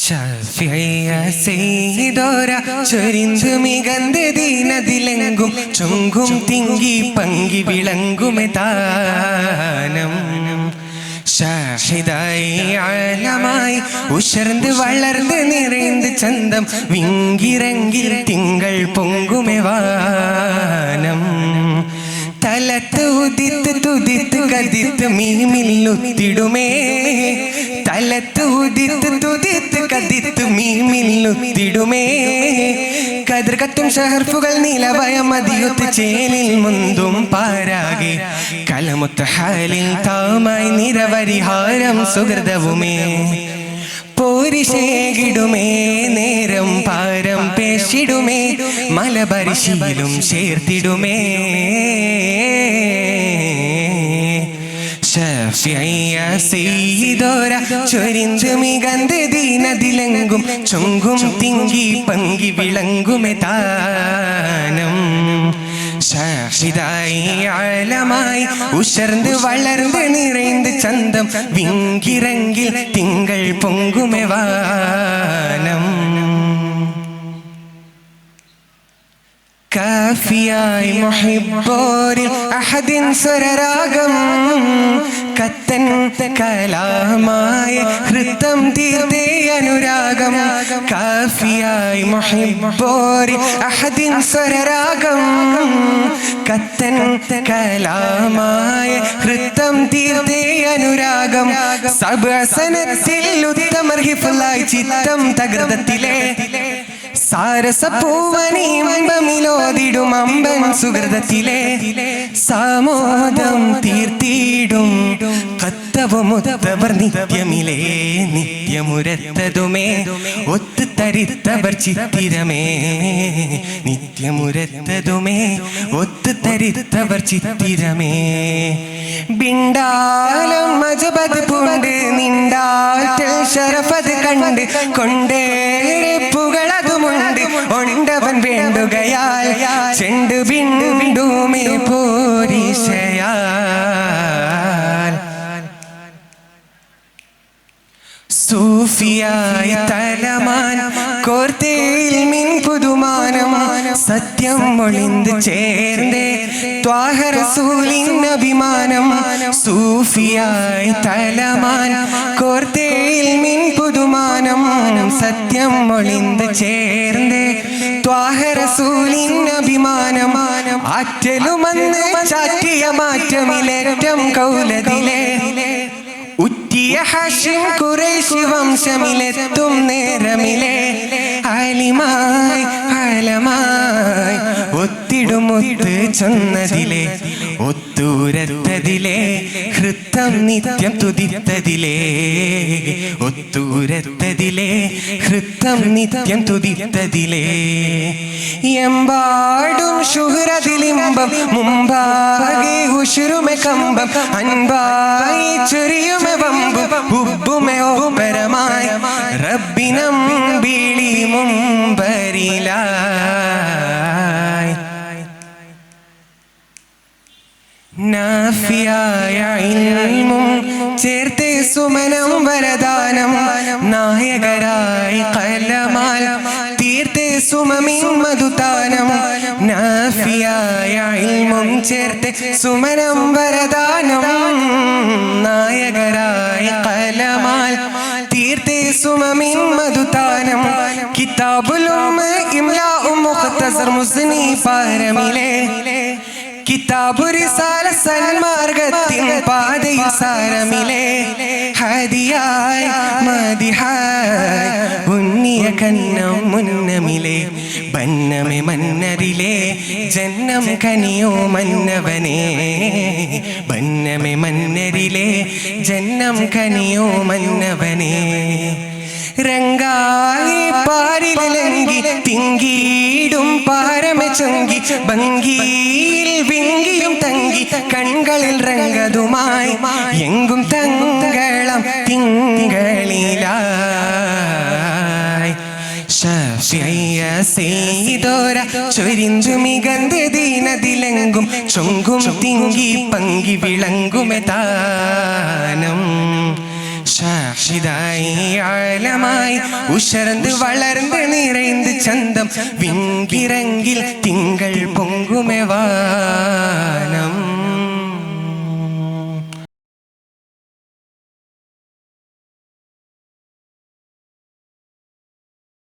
ഷാഫിയ സെയ്തോര ചൊരിന്തു മികந்த ദീനതിലെങ്കും ചൊങ്കും തിങ്കി പങ്കി വിളങ്ങുമെ താനം ഷാഹിദായി ആലമായി ഉഷർന്ന് വളർന്ന് നിറൈந்து ചന്തം വിങ്കിരങ്കിൽ തിങ്കൾ പൊങ്കുമെ വാനം തലത്ത് ഉദിത്ത് തുതിത്ത് കതിത്ത് മീമില്ലുത്തിടുമേ തലത്ത് ഉദിത്ത് തുതിത്ത് കതിത്ത് മീമില്ലുത്തിടുമേ കതിർ കത്തും ഷഹർഫുകൾ നീലവയ മതിയൊത്ത് ചേലിൽ മുന്തും പാരാകെ കലമുത്ത് ഹാലിൽ താമായി നിരവരിഹാരം സുഹൃതവുമേ പോരിശേകിടുമേ നേരം പാരം പേശിടുമേ മലബരിശീലും ചേർത്തിടുമേ ഷാഫിയ സെയ്തോര ചൊരിന്തു മികந்த ദീനതിലെങ്കും ചൊങ്കും തിങ്കി പങ്കി വിളങ്ങുമെ താനം ഷാഹിദായി ആലമായി ഉഷർന്ന് വളർന്ന് നിറൈந்து ചന്തം വിങ്കിരങ്കിൽ തിങ്കൾ പൊങ്കുമെ വാനം കാഫിയായി മുഹിബ്ബോരിൽ അഹദിൻ സ്വരരാഗം കത്തൻ കലാമായ ഹൃത്തം തീർത്തേ അനുരാഗം കാഫിയായി മുഹിബ്ബോരിൽ അഹദിൻ സ്വരരാഗം കത്തൻ കലാമായ ഹൃത്തം തീർത്തേ അനുരാഗം സബസനത്തിൽ ഉത്തമർ ഹിഫ്ലായി ചിത്തം തകൃതത്തിലെ സാരസപ്പൂവനീമ്പമിലോതിടും അമ്പൻ സുഹൃതത്തിലെ സാമോദം തീർത്തിടും കത്തവുമുത്തവർ നിത്യമിലേ നിത്യമുരത്തതുമേ ഒത്തു തരിത്തവർ ചിത്തിരമേ നിത്യമുരത്തതുമേ ഒത്തു തരിത്തവർ ചിത്തിരമേ ബിണ്ടാലം മജബത് പൂണ്ട് നിണ്ടാറ്റൽ ശരഫത് കണ്ട് കൊണ്ടേറെ പുകളതുമുണ്ട് ഒണ്ടവൻ വേണ്ടുകയാൽ ചെണ്ടു ബിണ്ടുമേ പോരിശയാൽ സൂഫിയായ തലമാൻ കോർത്തേൽ മിൻ പുതുമാനം സത്യം ഒളിந்து ചേർന്നേ ത്വാഹ റസൂലിൻ അഭിമാനം സൂഫിയായ തലമാൻ കോർത്തേൽ മിൻ പുതുമാനം സത്യം ഒളിந்து ചേർന്നേ ത്വാഹ റസൂലിൻ അഭിമാനം ആറ്റലുമന്ന് ചാറ്റിയ മാറ്റമിലേറ്റം കൗലതിലെ ഉറ്റിയ ഹാഷിം ഖുറൈശി വംശമിലെത്തും നേരമിലെ ആലിമായി ആലമായി ഒത്തിടുമൊത്ത് ചൊന്നതിലെ ഒത്തൂരത്തതിലെ ഹൃത്തം നിത്യം തുതിത്തതിലെ ഒത്തൂരത്തതിലെ ഹൃത്തം നിത്യം തുതിത്തതിലെ എമ്പാടും ശുഹ്രതിലിമ്പം മുമ്പാകെ ഉശുരുമെ കമ്പം അൻപായി ചൊരിയുമെ വമ്പും ഉബ്ബുമെ ഓപരമായി റബ്ബിനം ബീളി മുമ്പരിലായി നാഫിയായ ഇൽമും ചേർത്ത് സുമനം വരദാനം നായകരായി കലമാൽ തീർത്ത് സുമമിൻ മധുതാനം നാഫിയായ ഇൽമും ചേർത്ത് സുമനം വരദാനം നായകരായി കലമാൽ തീർത്ത് സുമമിൻ മധുതാനം കിതാബുലും ഇംലാഉം മുഖ്തസർ മുസ്നി പാരമിലെ കിതാബു റിസാല സന്മാർഗത്തിൻ പാതയിൽ സാരമിലെ ഹദിയായി മദിഹായി ഉന്നിയ കന്നം മുന്നമിലെ ബന്നമെ മന്നരിലെ ജന്നം കനിയോ മന്നവനെ ബന്നമെ മന്നരിലെ ജന്നം കനിയോ മന്നവനെ രംഗായി പാരിലങ്കി തിങ്കിടും പാരമെ ചൊങ്കി ഭംഗിയിൽ വിങ്കിയും തങ്കി കൺകളിൽ രംഗതുമായി എങ്കും തങ്കളം തിങ്കളിലായി ഷാഫിയ സെയ്തോര ചൊരിന്തു മികந்த ദീനതിലെങ്കും ചൊങ്കും തിങ്കി പങ്കി വിളങ്ങുമെ താനം റാഷിദായി ആലമായി ഉഷർന്ന് വളർന്ന് നിറൈந்து ചന്തം വിങ്കിറങ്ങിൽ തിങ്കൾ പൊങ്കുമേ വാനം